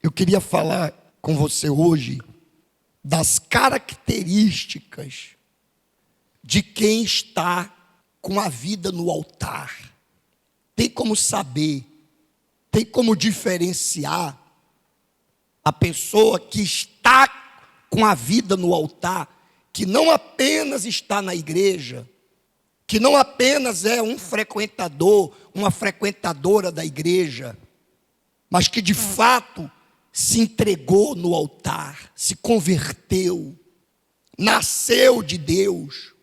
Eu queria falar com você hoje das características de quem está com a vida no altar. Tem como saber, tem como diferenciar a pessoa que está com a vida no altar, que não apenas está na igreja, que não apenas é um frequentador, uma frequentadora da igreja, mas que de fato se entregou no altar, se converteu, nasceu de Deus,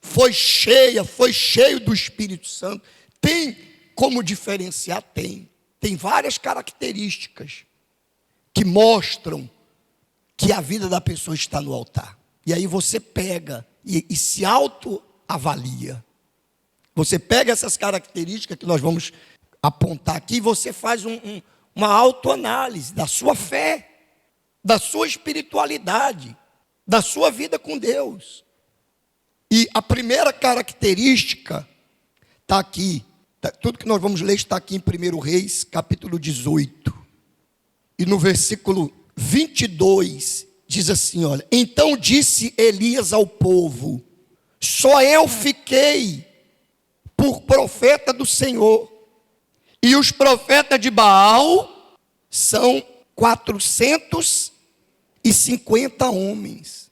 foi cheio do Espírito Santo. Tem como diferenciar? Tem várias características que mostram que a vida da pessoa está no altar. E aí você pega e se autoavalia. Você pega essas características que nós vamos apontar aqui e você faz uma autoanálise da sua fé, da sua espiritualidade, da sua vida com Deus. E a primeira característica está aqui. Tudo que nós vamos ler está aqui em 1 Reis, capítulo 18. E no versículo 22, diz assim, olha: então disse Elias ao povo: só eu fiquei por profeta do Senhor, e os profetas de Baal são 450 homens.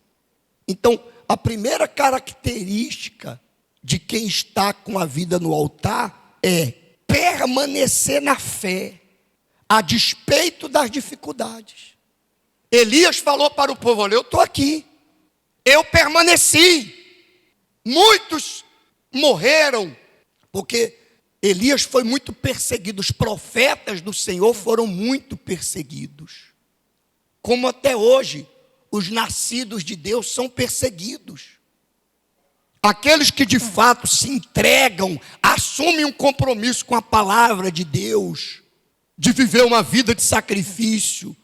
Então, a primeira característica de quem está com a vida no altar é permanecer na fé, a despeito das dificuldades. Elias falou para o povo: olha, eu estou aqui, eu permaneci. Muitos morreram, porque Elias foi muito perseguido, os profetas do Senhor foram muito perseguidos. Como até hoje, os nascidos de Deus são perseguidos. Aqueles que de fato se entregam, assumem um compromisso com a palavra de Deus, de viver uma vida de sacrifício,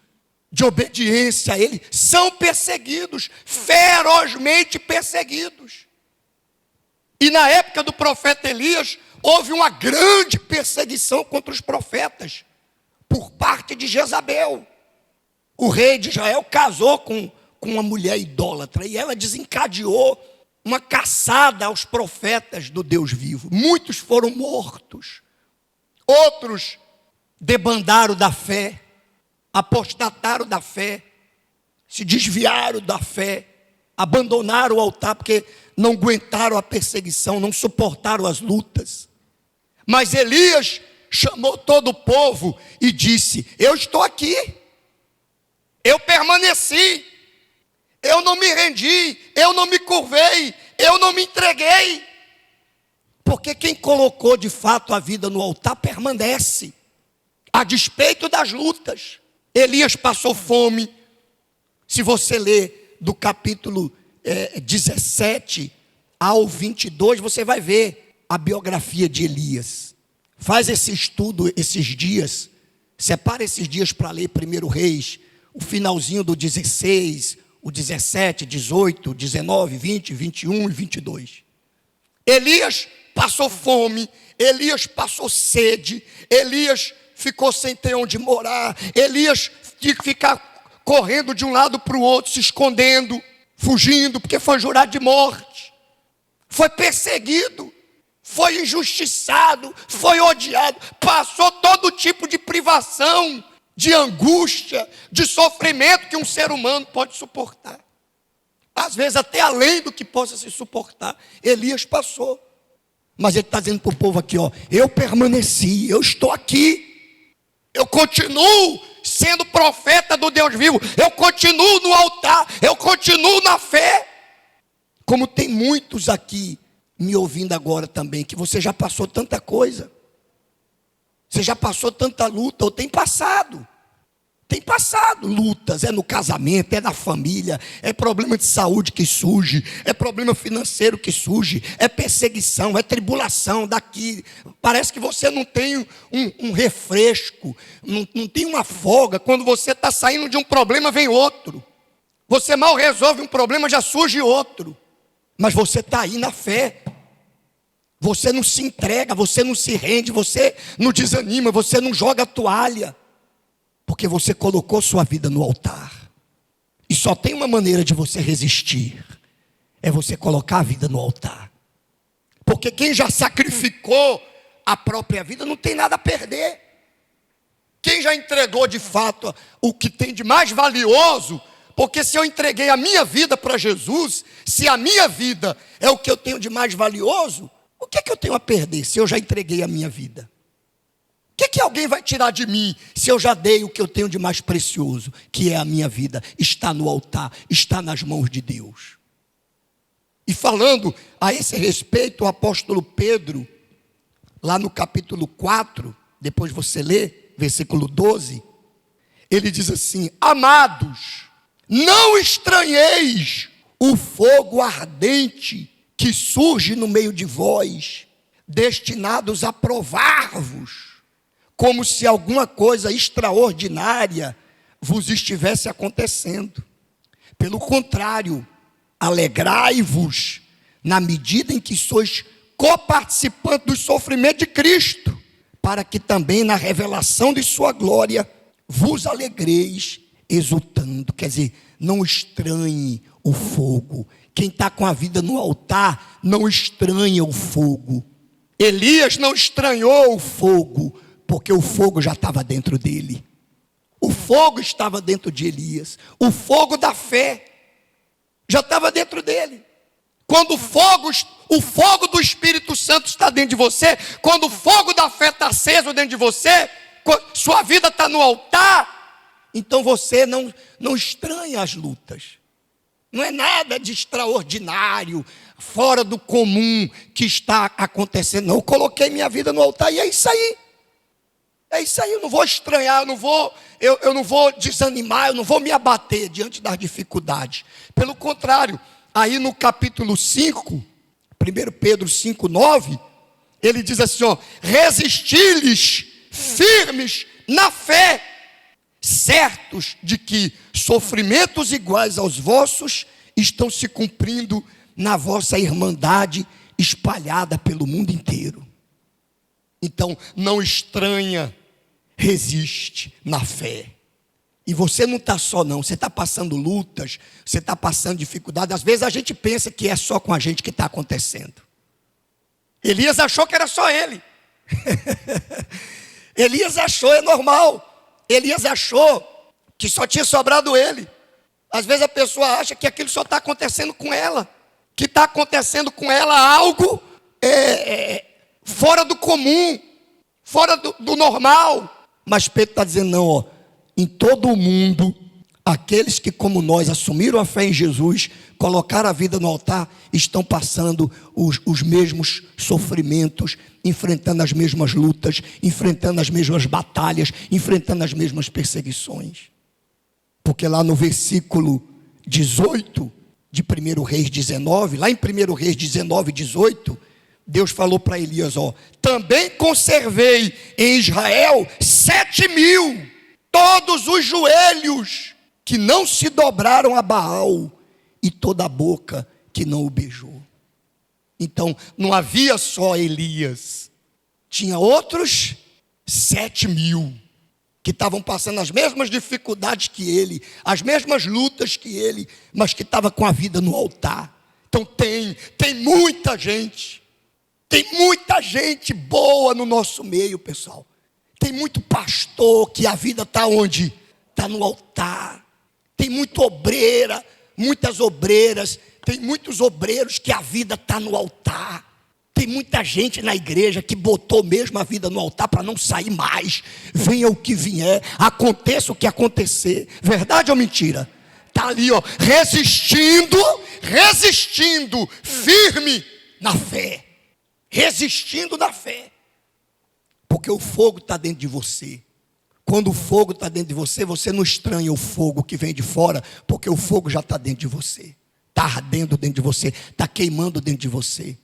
de obediência a Ele, são perseguidos, ferozmente perseguidos. E na época do profeta Elias, houve uma grande perseguição contra os profetas, por parte de Jezabel. O rei de Israel casou com uma mulher idólatra, e ela desencadeou uma caçada aos profetas do Deus vivo. Muitos foram mortos, outros debandaram da fé, apostataram da fé, se desviaram da fé, abandonaram o altar porque não aguentaram a perseguição, não suportaram as lutas. Mas Elias chamou todo o povo e disse: eu estou aqui, eu permaneci, eu não me rendi, eu não me curvei, eu não me entreguei. Porque quem colocou de fato a vida no altar permanece, a despeito das lutas. Elias passou fome. Se você ler do capítulo 17 ao 22, você vai ver a biografia de Elias. Faz esse estudo esses dias, separa esses dias para ler 1 Reis, o finalzinho do 16, o 17, 18, 19, 20, 21 e 22. Elias passou fome, Elias passou sede, Elias ficou sem ter onde morar, Elias tinha que ficar correndo de um lado para o outro, se escondendo, fugindo, porque foi jurado de morte, foi perseguido, foi injustiçado, foi odiado, passou todo tipo de privação, de angústia, de sofrimento que um ser humano pode suportar. Às vezes até além do que possa se suportar. Elias passou. Mas ele está dizendo para o povo aqui, ó: eu permaneci, eu estou aqui. Eu continuo sendo profeta do Deus vivo. Eu continuo no altar, eu continuo na fé. Como tem muitos aqui me ouvindo agora também, que você já passou tanta coisa. Você já passou tanta luta, ou tem passado lutas, é no casamento, é na família, é problema de saúde que surge, é problema financeiro que surge, é perseguição, é tribulação daqui. Parece que você não tem um refresco, não tem uma folga. Quando você está saindo de um problema, vem outro. Você mal resolve um problema, já surge outro. Mas você está aí na fé. Você não se entrega, você não se rende, você não desanima, você não joga a toalha. Porque você colocou sua vida no altar. E só tem uma maneira de você resistir. É você colocar a vida no altar. Porque quem já sacrificou a própria vida não tem nada a perder. Quem já entregou de fato o que tem de mais valioso, porque se eu entreguei a minha vida para Jesus, se a minha vida é o que eu tenho de mais valioso, o que é que eu tenho a perder se eu já entreguei a minha vida? O que é que alguém vai tirar de mim se eu já dei o que eu tenho de mais precioso, que é a minha vida? Está no altar, está nas mãos de Deus. E falando a esse respeito, o apóstolo Pedro, lá no capítulo 4, depois você lê, versículo 12, ele diz assim: amados, não estranheis o fogo ardente que surge no meio de vós, destinados a provar-vos, como se alguma coisa extraordinária vos estivesse acontecendo. Pelo contrário, alegrai-vos na medida em que sois coparticipantes do sofrimento de Cristo, para que também na revelação de sua glória vos alegreis exultando. Quer dizer, não estranhe o fogo. Quem está com a vida no altar não estranha o fogo. Elias não estranhou o fogo, porque o fogo já estava dentro dele. O fogo estava dentro de Elias. O fogo da fé já estava dentro dele. Quando o fogo do Espírito Santo está dentro de você, quando o fogo da fé está aceso dentro de você, sua vida está no altar, então você não estranha as lutas. Não é nada de extraordinário, fora do comum que está acontecendo. Não, eu coloquei minha vida no altar e é isso aí. É isso aí, eu não vou estranhar, eu não vou desanimar, eu não vou me abater diante das dificuldades. Pelo contrário, aí no capítulo 5, 1 Pedro 5, 9, ele diz assim, ó: resisti-lhes firmes na fé, certos de que sofrimentos iguais aos vossos estão se cumprindo na vossa irmandade espalhada pelo mundo inteiro. Então, não estranha, resiste na fé. E você não está só não, você está passando lutas, você está passando dificuldade. Às vezes a gente pensa que é só com a gente que está acontecendo. Elias achou que era só ele. Elias achou, é normal. Elias achou que só tinha sobrado ele. Às vezes a pessoa acha que aquilo só está acontecendo com ela. Que está acontecendo com ela algo fora do comum, fora do normal. Mas Pedro está dizendo, não, ó, em todo o mundo, aqueles que como nós assumiram a fé em Jesus, colocaram a vida no altar, estão passando os mesmos sofrimentos, enfrentando as mesmas lutas, enfrentando as mesmas batalhas, enfrentando as mesmas perseguições. Porque lá no versículo 18 de 1 Reis 19, lá em 1 Reis 19, 18, Deus falou para Elias, ó: também conservei em Israel 7.000, todos os joelhos que não se dobraram a Baal, e toda a boca que não o beijou. Então, não havia só Elias, tinha outros 7.000, que estavam passando as mesmas dificuldades que ele, as mesmas lutas que ele, mas que estavam com a vida no altar. Então tem muita gente, tem muita gente boa no nosso meio, pessoal. Tem muito pastor que a vida está onde? Está no altar. Tem muita obreira, muitas obreiras, tem muitos obreiros que a vida está no altar. Tem muita gente na igreja que botou mesmo a vida no altar para não sair mais. Venha o que vier, aconteça o que acontecer. Verdade ou mentira? Está ali, ó, resistindo, firme na fé. Resistindo na fé. Porque o fogo está dentro de você. Quando o fogo está dentro de você, você não estranha o fogo que vem de fora, porque o fogo já está dentro de você. Está ardendo dentro de você, está queimando dentro de você.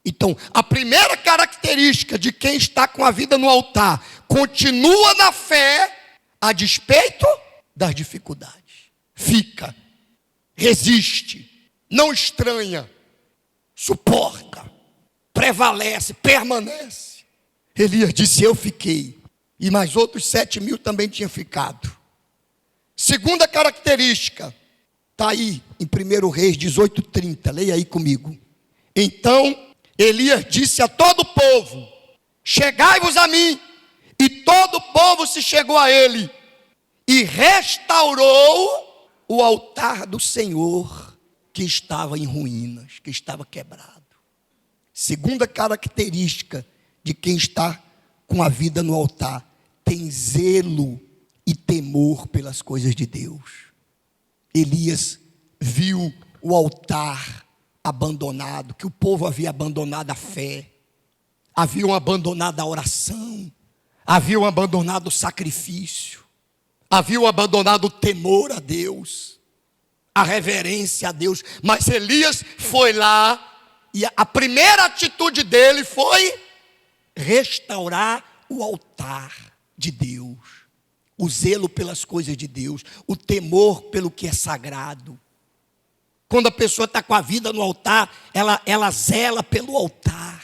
Então, a primeira característica de quem está com a vida no altar, continua na fé, a despeito das dificuldades. Fica, resiste, não estranha, suporta, prevalece, permanece. Elias disse, eu fiquei. E mais outros 7.000 também tinham ficado. Segunda característica, está aí em 1 Reis 18:30, leia aí comigo. Então Elias disse a todo o povo: chegai-vos a mim. E todo o povo se chegou a ele, e restaurou o altar do Senhor, que estava em ruínas, que estava quebrado. Segunda característica de quem está com a vida no altar: tem zelo e temor pelas coisas de Deus. Elias viu o altar abandonado, que o povo havia abandonado a fé, haviam abandonado a oração, haviam abandonado o sacrifício, haviam abandonado o temor a Deus, a reverência a Deus. Mas Elias foi lá, e a primeira atitude dele foi restaurar o altar de Deus, o zelo pelas coisas de Deus, o temor pelo que é sagrado. Quando a pessoa está com a vida no altar, ela zela pelo altar,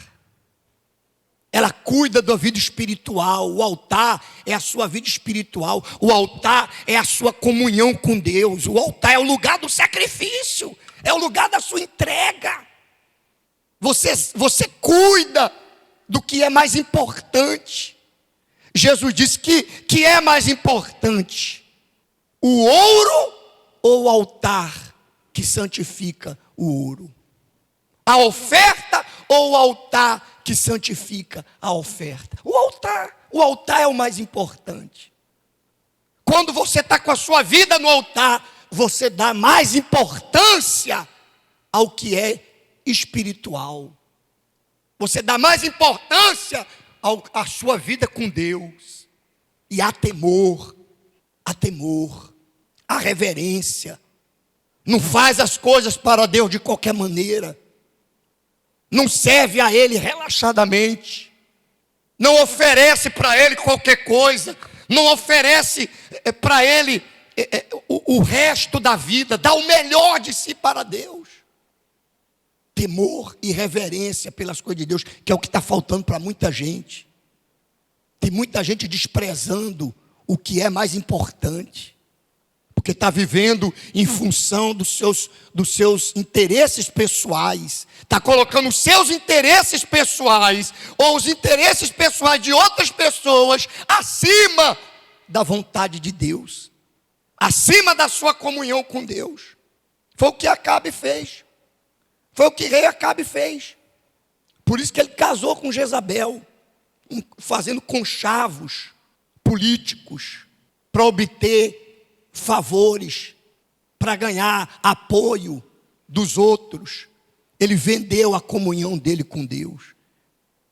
ela cuida da vida espiritual. O altar é a sua vida espiritual, o altar é a sua comunhão com Deus, o altar é o lugar do sacrifício, é o lugar da sua entrega. Você cuida do que é mais importante. Jesus disse que é mais importante: o ouro ou o altar que santifica o ouro? A oferta ou o altar que santifica a oferta? O altar é o mais importante. Quando você está com a sua vida no altar, você dá mais importância ao que é espiritual. Você dá mais importância à sua vida com Deus. E há temor, há reverência. Não faz as coisas para Deus de qualquer maneira. Não serve a Ele relaxadamente. Não oferece para Ele qualquer coisa. Não oferece para Ele o resto da vida. Dá o melhor de si para Deus. Temor e reverência pelas coisas de Deus, que é o que está faltando para muita gente. Tem muita gente desprezando o que é mais importante, porque está vivendo em função dos seus interesses pessoais, está colocando os seus interesses pessoais, ou os interesses pessoais de outras pessoas, acima da vontade de Deus, acima da sua comunhão com Deus. Foi o que Acabe fez. Foi o que rei Acabe fez. Por isso que ele casou com Jezabel, fazendo conchavos políticos para obter favores, para ganhar apoio dos outros. Ele vendeu a comunhão dele com Deus.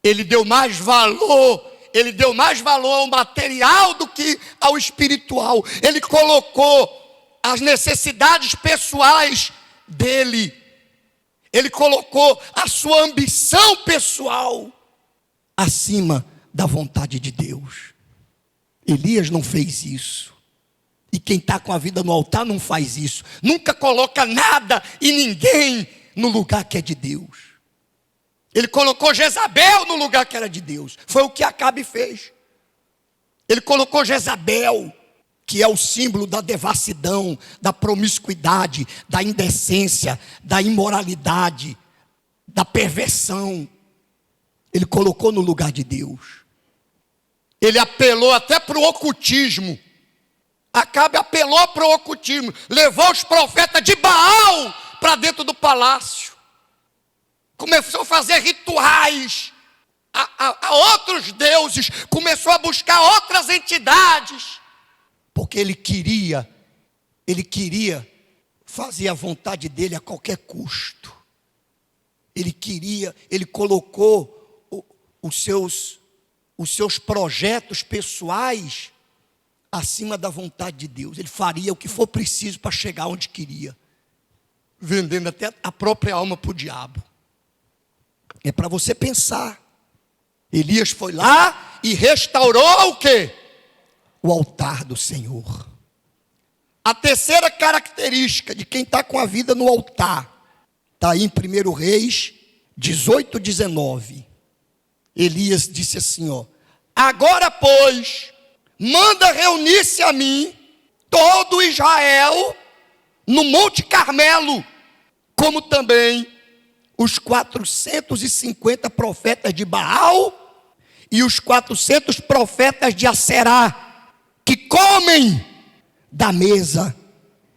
Ele deu mais valor ao material do que ao espiritual. Ele colocou as necessidades pessoais dele, ele colocou a sua ambição pessoal acima da vontade de Deus. Elias não fez isso. E quem está com a vida no altar não faz isso. Nunca coloca nada e ninguém no lugar que é de Deus. Ele colocou Jezabel no lugar que era de Deus. Foi o que Acabe fez. Ele colocou Jezabel, que é o símbolo da devassidão, da promiscuidade, da indecência, da imoralidade, da perversão. Ele colocou no lugar de Deus. Ele apelou até para o ocultismo. Acabe apelou para o ocultismo. Levou os profetas de Baal para dentro do palácio. Começou a fazer rituais a outros deuses. Começou a buscar outras entidades. Porque ele queria fazer a vontade dele a qualquer custo. Ele colocou os seus projetos pessoais acima da vontade de Deus. Ele faria o que for preciso para chegar onde queria, vendendo até a própria alma para o diabo. É para você pensar. Elias foi lá e restaurou o quê? O altar do Senhor. A terceira característica de quem está com a vida no altar está aí em 1 Reis 18:19. Elias disse assim: Agora, pois, manda reunir-se a mim todo Israel no Monte Carmelo, como também os 450 profetas de Baal e os 400 profetas de Aserá, que comem da mesa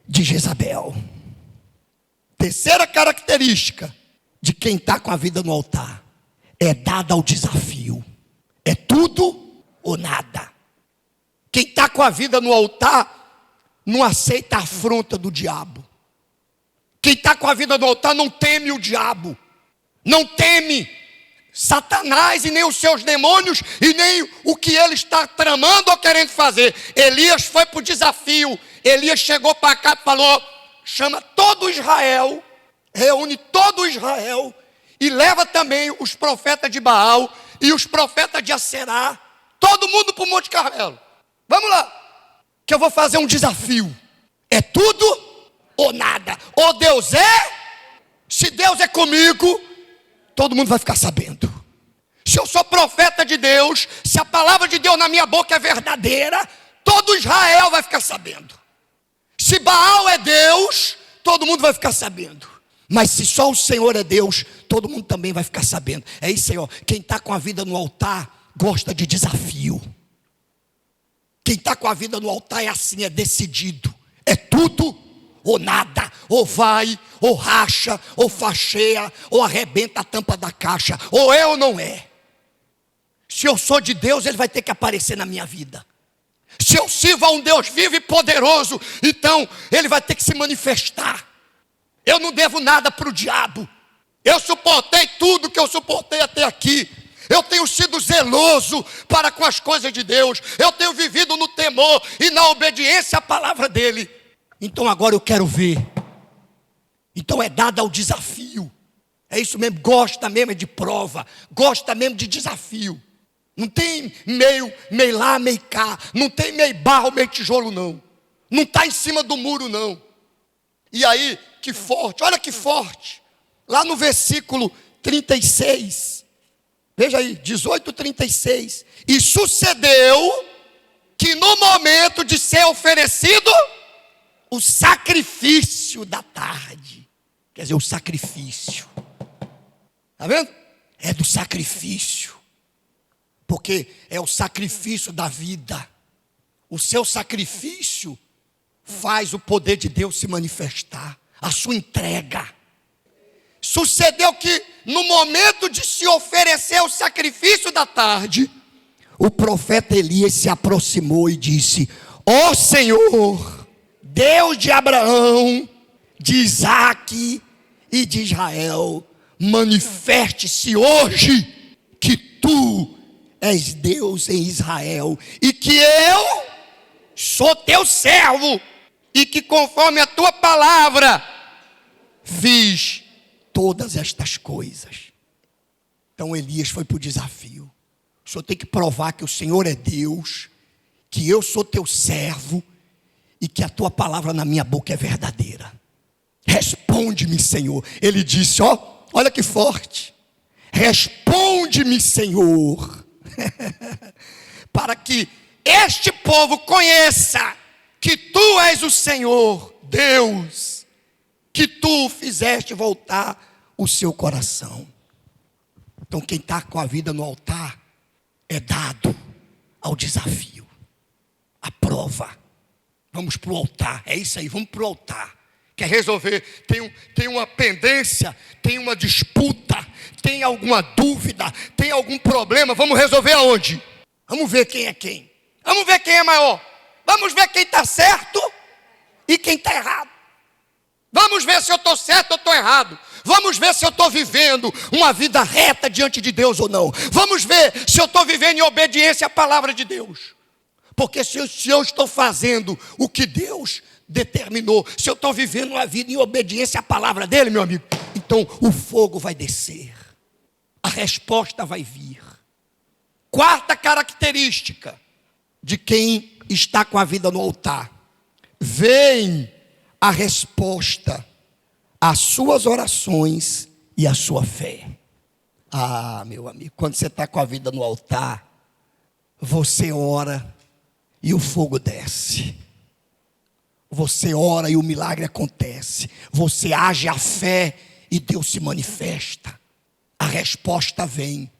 de Jezabel. Terceira característica de quem está com a vida no altar: é dada ao desafio. É tudo ou nada. Quem está com a vida no altar não aceita a afronta do diabo. Quem está com a vida no altar não teme o diabo, não teme Satanás e nem os seus demônios e nem o que ele está tramando ou querendo fazer. Elias foi para o desafio. Elias chegou para cá e falou: chama todo Israel, reúne todo Israel e leva também os profetas de Baal e os profetas de Aserá, todo mundo para o Monte Carmelo. Vamos lá, que eu vou fazer um desafio. É tudo ou nada. Ou Deus é, se Deus é comigo, todo mundo vai ficar sabendo. Se eu sou profeta de Deus, se a palavra de Deus na minha boca é verdadeira, todo Israel vai ficar sabendo. Se Baal é Deus, todo mundo vai ficar sabendo. Mas se só o Senhor é Deus, todo mundo também vai ficar sabendo. É isso aí, ó. Quem está com a vida no altar gosta de desafio. Quem está com a vida no altar é assim, é decidido. É tudo ou nada. Ou vai, ou racha, ou facheia, ou arrebenta a tampa da caixa. Ou é ou não é. Se eu sou de Deus, Ele vai ter que aparecer na minha vida. Se eu sirvo a um Deus vivo e poderoso, então Ele vai ter que se manifestar. Eu não devo nada para o diabo. Eu suportei tudo que eu suportei até aqui. Eu tenho sido zeloso para com as coisas de Deus. Eu tenho vivido no temor e na obediência à palavra dEle. Então agora eu quero ver. Então é dado ao desafio. É isso mesmo, gosta mesmo de prova. Gosta mesmo de desafio. Não tem meio lá, meio cá. Não tem meio barro, meio tijolo, não. Não está em cima do muro, não. E aí, que forte, olha que forte. Lá no versículo 36. Veja aí, 18:36. E sucedeu que no momento de ser oferecido o sacrifício da tarde. Quer dizer, o sacrifício. Está vendo? É do sacrifício. Porque é o sacrifício da vida. O seu sacrifício faz o poder de Deus se manifestar. A sua entrega. Sucedeu que no momento de se oferecer o sacrifício da tarde, o profeta Elias se aproximou e disse: ó Senhor, Deus de Abraão, de Isaque e de Israel, manifeste-se hoje que tu és Deus em Israel e que eu sou teu servo e que conforme a tua palavra fiz todas estas coisas. Então Elias foi para o desafio. O senhor tem que provar que o Senhor é Deus, que eu sou teu servo e que a tua palavra na minha boca é verdadeira. Responde-me, Senhor. Ele disse, ó, olha que forte. Responde-me, Senhor, para que este povo conheça que tu és o Senhor, Deus, que tu fizeste voltar o seu coração. Então quem está com a vida no altar é dado ao desafio, à prova. Vamos para o altar, é isso aí, vamos para o altar. Quer resolver, tem uma pendência, tem uma disputa, tem alguma dúvida, tem algum problema, vamos resolver aonde? Vamos ver quem é quem. Vamos ver quem é maior. Vamos ver quem está certo e quem está errado. Vamos ver se eu estou certo ou estou errado. Vamos ver se eu estou vivendo uma vida reta diante de Deus ou não. Vamos ver se eu estou vivendo em obediência à palavra de Deus. Porque se eu estou fazendo o que Deus determinou, se eu estou vivendo uma vida em obediência à palavra dele, meu amigo, então o fogo vai descer. A resposta vai vir. Quarta característica de quem está com a vida no altar: vem a resposta às suas orações e à sua fé. Ah, meu amigo, quando você está com a vida no altar, Você ora e o fogo desce. Você ora e o milagre acontece. Você age a fé e Deus se manifesta. A resposta vem.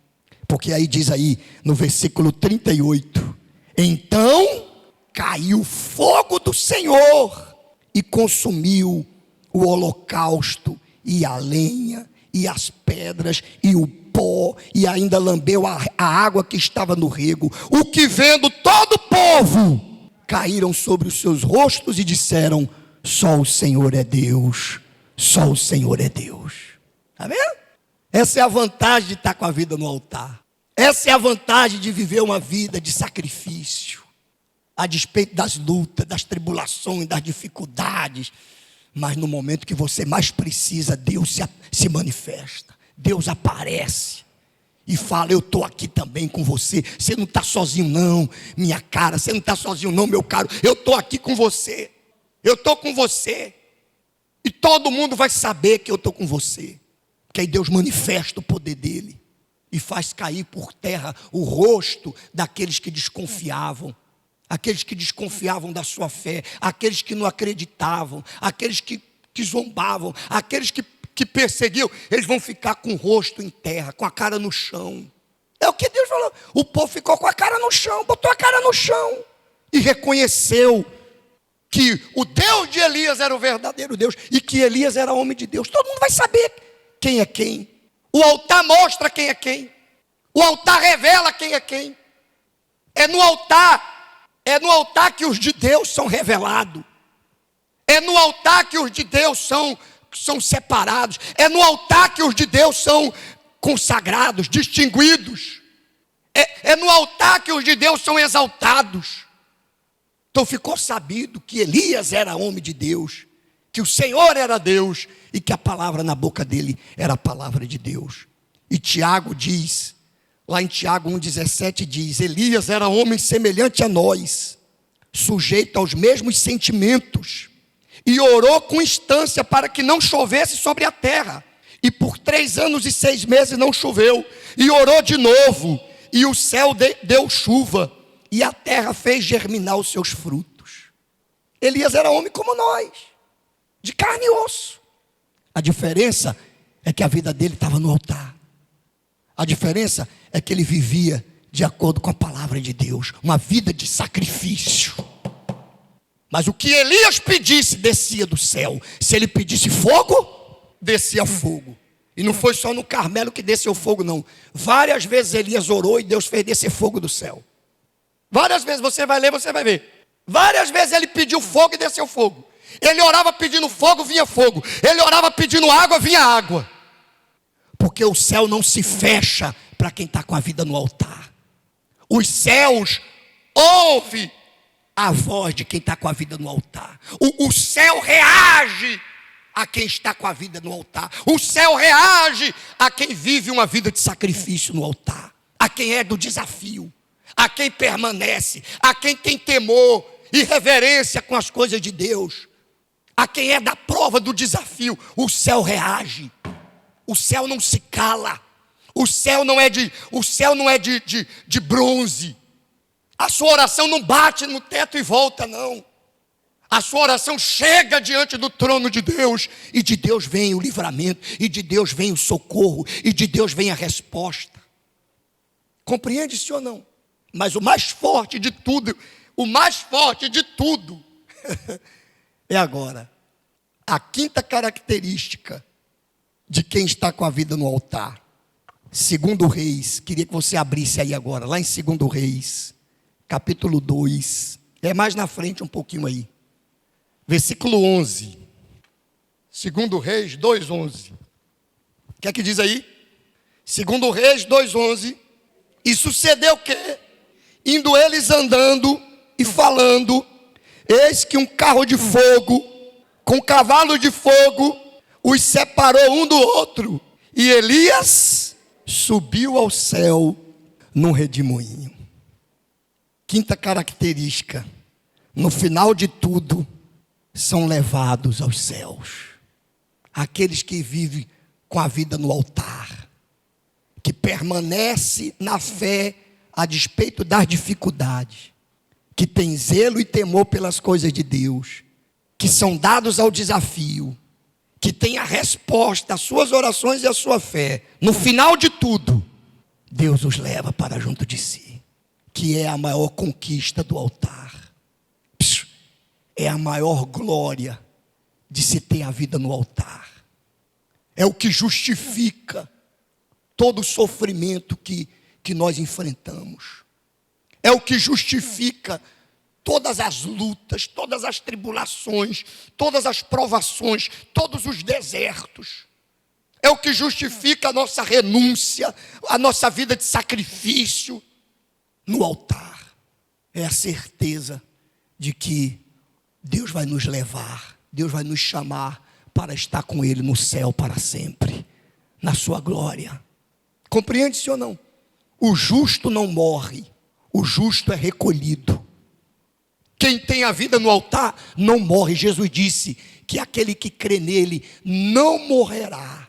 Porque aí diz aí no versículo 38. Então caiu fogo do Senhor e consumiu o holocausto e a lenha e as pedras e o pó, e ainda lambeu a água que estava no rego. O que vendo todo o povo, caíram sobre os seus rostos e disseram: só o Senhor é Deus, só o Senhor é Deus. Está vendo? Essa é a vantagem de estar com a vida no altar. Essa é a vantagem de viver uma vida de sacrifício, a despeito das lutas, das tribulações, das dificuldades. Mas no momento que você mais precisa, Deus se manifesta. Deus aparece e fala: eu estou aqui também com você. Você não está sozinho não, minha cara. Você não está sozinho não, meu caro. Eu estou aqui com você. Eu estou com você. E todo mundo vai saber que eu estou com você. Porque aí Deus manifesta o poder dele e faz cair por terra o rosto daqueles que desconfiavam. Aqueles que desconfiavam da sua fé, aqueles que não acreditavam, aqueles que zombavam, aqueles que perseguiam, eles vão ficar com o rosto em terra, com a cara no chão. É o que Deus falou. O povo ficou com a cara no chão, botou a cara no chão e reconheceu que o Deus de Elias era o verdadeiro Deus e que Elias era homem de Deus. Todo mundo vai saber quem é quem. O altar mostra quem é quem. O altar revela quem é quem. É no altar que os de Deus são revelados. É no altar que os de Deus são separados. É no altar que os de Deus são consagrados, distinguidos. É no altar que os de Deus são exaltados. Então ficou sabido que Elias era homem de Deus, que o Senhor era Deus e que a palavra na boca dele era a palavra de Deus. E Tiago diz, lá em Tiago 1,17 diz: Elias era homem semelhante a nós, sujeito aos mesmos sentimentos, e orou com instância para que não chovesse sobre a terra. E por 3 anos e 6 meses não choveu. E orou de novo, e o céu deu chuva, e a terra fez germinar os seus frutos. Elias era homem como nós, de carne e osso. A diferença é que a vida dele estava no altar. A diferença é que ele vivia de acordo com a palavra de Deus, uma vida de sacrifício. Mas o que Elias pedisse, descia do céu. Se ele pedisse fogo, descia fogo. E não foi só no Carmelo que desceu fogo, não. Várias vezes Elias orou e Deus fez descer fogo do céu. Várias vezes, você vai ler, você vai ver. Várias vezes ele pediu fogo e desceu fogo. Ele orava pedindo fogo, vinha fogo. Ele orava pedindo água, vinha água. Porque o céu não se fecha para quem está com a vida no altar. Os céus ouvem a voz de quem está com a vida no altar. O céu reage a quem está com a vida no altar. O céu reage a quem vive uma vida de sacrifício no altar. A quem é do desafio. A quem permanece. A quem tem temor e reverência com as coisas de Deus. A quem é da prova do desafio. O céu reage. O céu não se cala. O céu não é de bronze. A sua oração não bate no teto e volta, não. A sua oração chega diante do trono de Deus. E de Deus vem o livramento. E de Deus vem o socorro. E de Deus vem a resposta. Compreende-se ou não? Mas o mais forte de tudo, é agora. A quinta característica de quem está com a vida no altar. 2 Reis, queria que você abrisse aí agora, lá em 2 Reis, capítulo 2, é mais na frente um pouquinho aí, versículo 11, 2 Reis 2:11, o que é que diz aí? 2 Reis 2:11, e sucedeu que, indo eles andando e falando, eis que um carro de fogo, com cavalo de fogo, os separou um do outro, e Elias subiu ao céu num redemoinho. Quinta característica, no final de tudo, são levados aos céus. Aqueles que vivem com a vida no altar, que permanece na fé, a despeito das dificuldades, que tem zelo e temor pelas coisas de Deus, que são dados ao desafio, que tem a resposta às suas orações e à sua fé, no final de tudo, Deus os leva para junto de si, que é a maior conquista do altar. É a maior glória de se ter a vida no altar. É o que justifica todo o sofrimento que nós enfrentamos. É o que justifica todas as lutas, todas as tribulações, todas as provações, todos os desertos. É o que justifica a nossa renúncia, a nossa vida de sacrifício no altar. É a certeza de que Deus vai nos levar, Deus vai nos chamar para estar com Ele no céu para sempre, na sua glória. Compreende-se ou não? O justo não morre, o justo é recolhido. Quem tem a vida no altar não morre. Jesus disse que aquele que crê nele não morrerá,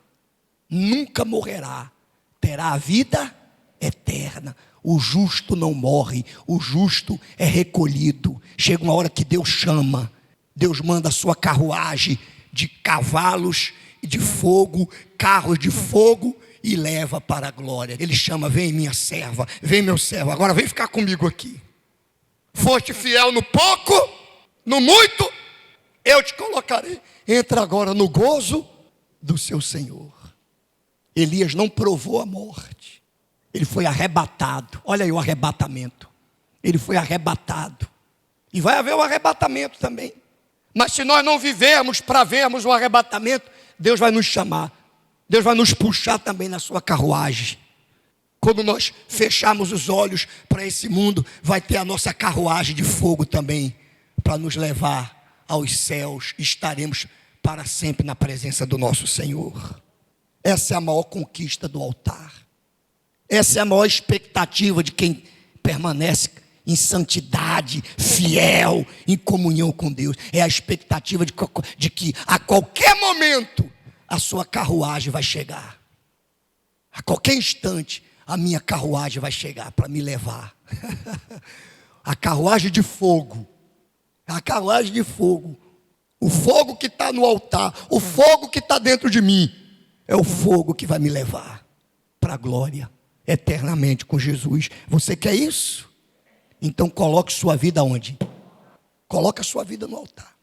nunca morrerá, terá a vida eterna. O justo não morre, o justo é recolhido. Chega uma hora que Deus chama, Deus manda a sua carruagem de cavalos de fogo, carros de fogo, e leva para a glória. Ele chama: vem minha serva, vem meu servo, agora vem ficar comigo aqui. Foste fiel no pouco, no muito, eu te colocarei. Entra agora no gozo do seu Senhor. Elias não provou a morte, ele foi arrebatado. Olha aí o arrebatamento. Ele foi arrebatado. E vai haver o arrebatamento também. Mas se nós não vivermos para vermos o arrebatamento, Deus vai nos chamar. Deus vai nos puxar também na sua carruagem. Quando nós fecharmos os olhos para esse mundo, vai ter a nossa carruagem de fogo também, para nos levar aos céus. Estaremos para sempre na presença do nosso Senhor. Essa é a maior conquista do altar. Essa é a maior expectativa de quem permanece em santidade, fiel, em comunhão com Deus. É a expectativa de que a qualquer momento a sua carruagem vai chegar. A qualquer instante a minha carruagem vai chegar para me levar. A carruagem de fogo. A carruagem de fogo. O fogo que está no altar, o fogo que está dentro de mim, é o fogo que vai me levar para a glória eternamente com Jesus. Você quer isso? Então coloque sua vida onde? Coloque a sua vida no altar.